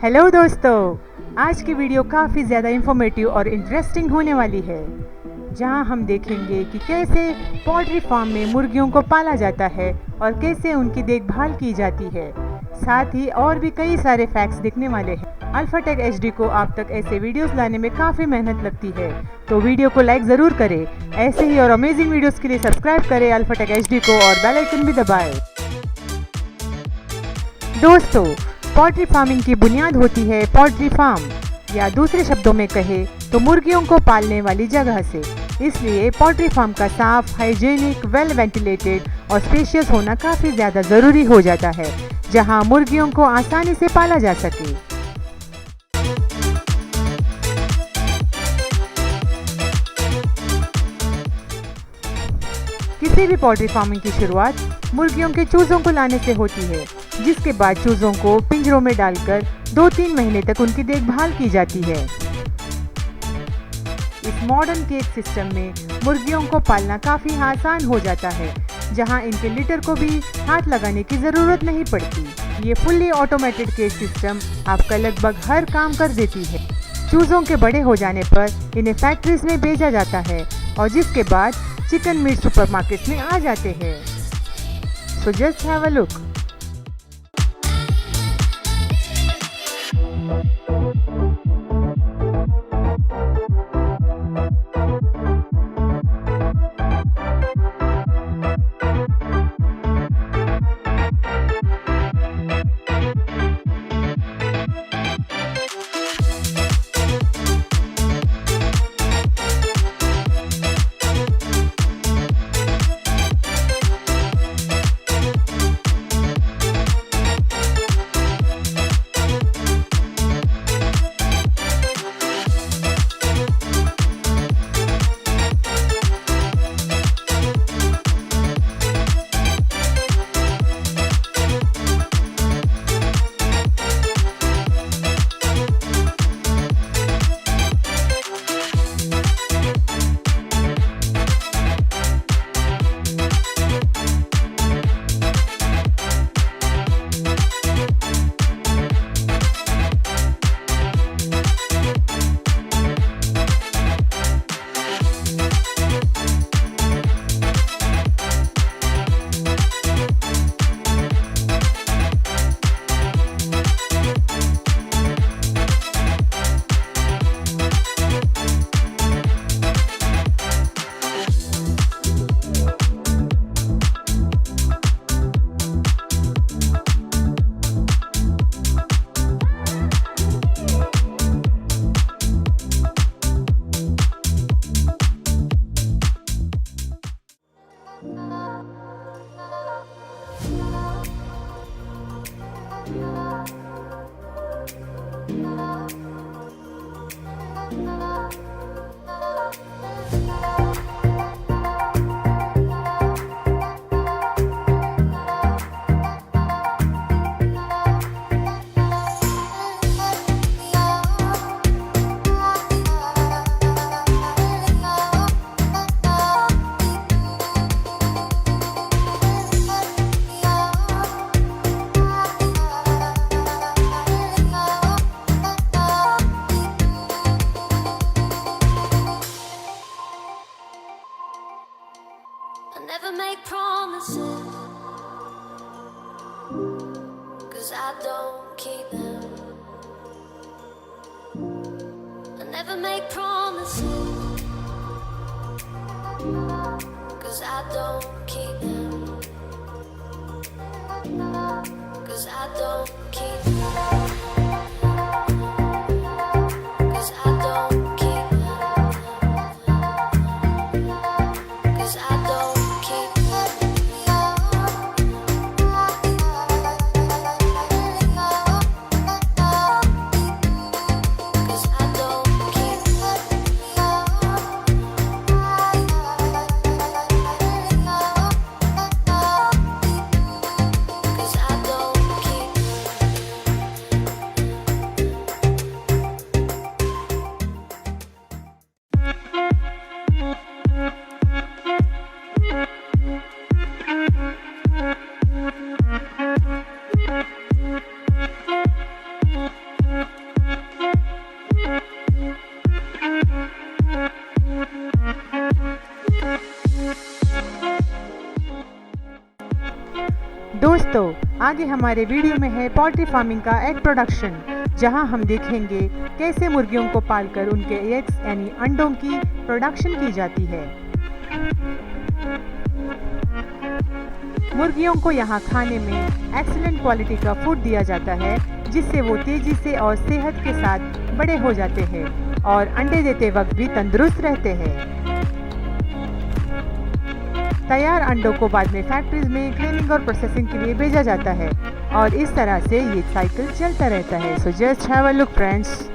Hello दोस्तों, आज की वीडियो काफ़ी ज़्यादा इंफॉर्मेटिव और इंटरेस्टिंग होने वाली है, जहां हम देखेंगे कि कैसे पोल्ट्री फार्म में मुर्गियों को पाला जाता है और कैसे उनकी देखभाल की जाती है। साथ ही और भी कई सारे फैक्ट्स दिखने वाले हैं। अल्फाटेक एचडी को आप तक ऐसे वीडियोस लाने में काफ़ी मेहनत लगती है, तो वीडियो को लाइक ज़रूर करें। ऐसे ही और अमेजिंग वीडियोस के लिए सब्सक्राइब करें अल्फाटेक एचडी को और बेल आइकन भी दबाएं। दोस्तों, पोल्ट्री फार्मिंग की बुनियाद होती है पोल्ट्री फार्म, या दूसरे शब्दों में कहे तो मुर्गियों को पालने वाली जगह से। इसलिए पोल्ट्री फार्म का साफ, हाइजीनिक, वेल वेंटिलेटेड और स्पेशियस होना काफ़ी ज़्यादा ज़रूरी हो जाता है, जहां मुर्गियों को आसानी से पाला जा सके। किसी भी पोल्ट्री फार्मिंग की शुरुआत मुर्गियों के चूज़ों को लाने से होती है, जिसके बाद चूज़ों को पिंजरों में डालकर 2-3 महीने तक उनकी देखभाल की जाती है। इस मॉडर्न केज सिस्टम में मुर्गियों को पालना काफ़ी आसान हो जाता है, जहां इनके लिटर को भी हाथ लगाने की ज़रूरत नहीं पड़ती। ये फुल्ली ऑटोमेटेड केज सिस्टम आपका लगभग हर काम कर देती है। चूज़ों के बड़े हो जाने पर इन्हें फैक्ट्रीज में भेजा जाता है और जिसके बाद चिकन मीट सुपरमार्केट में आ जाते हैं। So just have a look. Never make promises, 'cause I don't keep them. I never make promises, 'cause I don't keep them. 'Cause I don't keep them. 'Cause I don't keep them. 'Cause I don't. दोस्तों, आगे हमारे video में है poultry farming का egg production, जहां हम देखेंगे कैसे मुर्गियों को पालकर उनके एग्स यानी अंडों की प्रोडक्शन की जाती है। मुर्गियों को यहां खाने में एक्सीलेंट क्वालिटी का फूड दिया जाता है, जिससे वो तेजी से और सेहत के साथ बड़े हो जाते हैं और अंडे देते वक्त भी तंदुरुस्त रहते हैं। तैयार अंडों को बाद में फैक्ट्रीज में क्लीनिंग और प्रोसेसिंग के लिए भेजा जाता है और इस तरह से ये साइकिल चलता रहता है। So just have a look friends.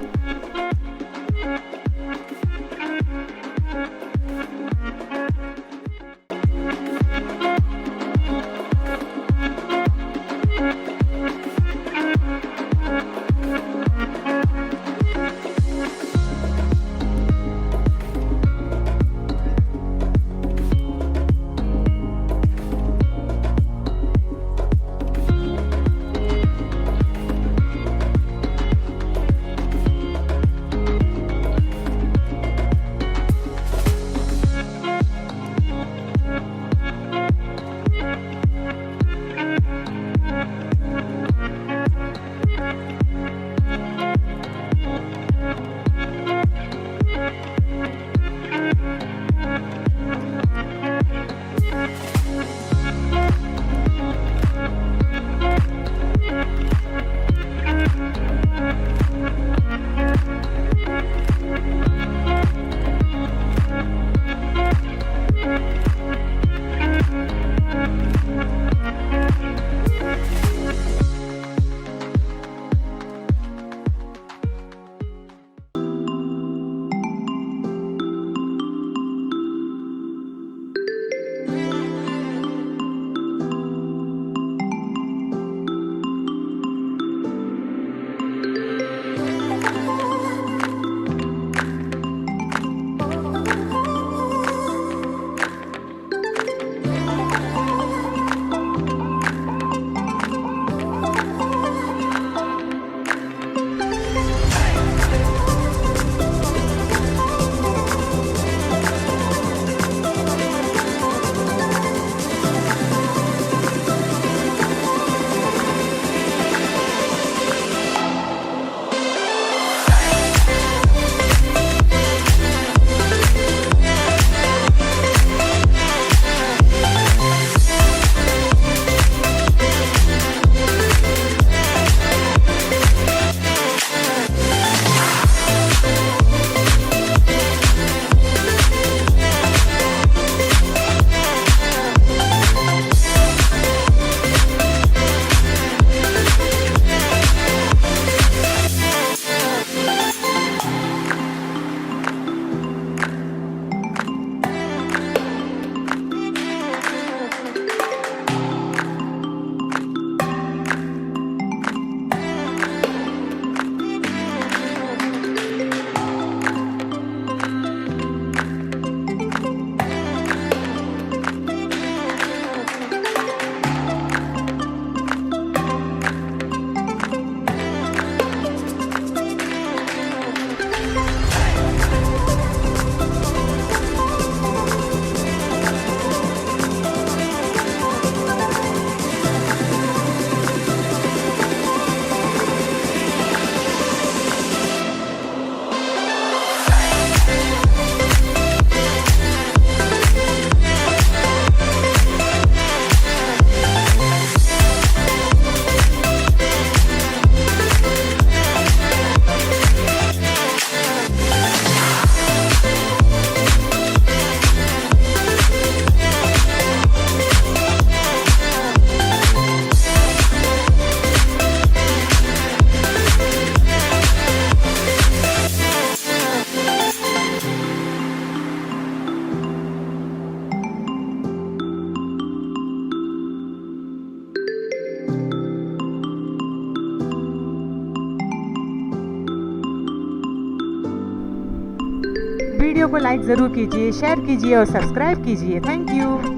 Video को लाइक ज़रूर कीजिए, शेयर कीजिए और सब्सक्राइब कीजिए। Thank you.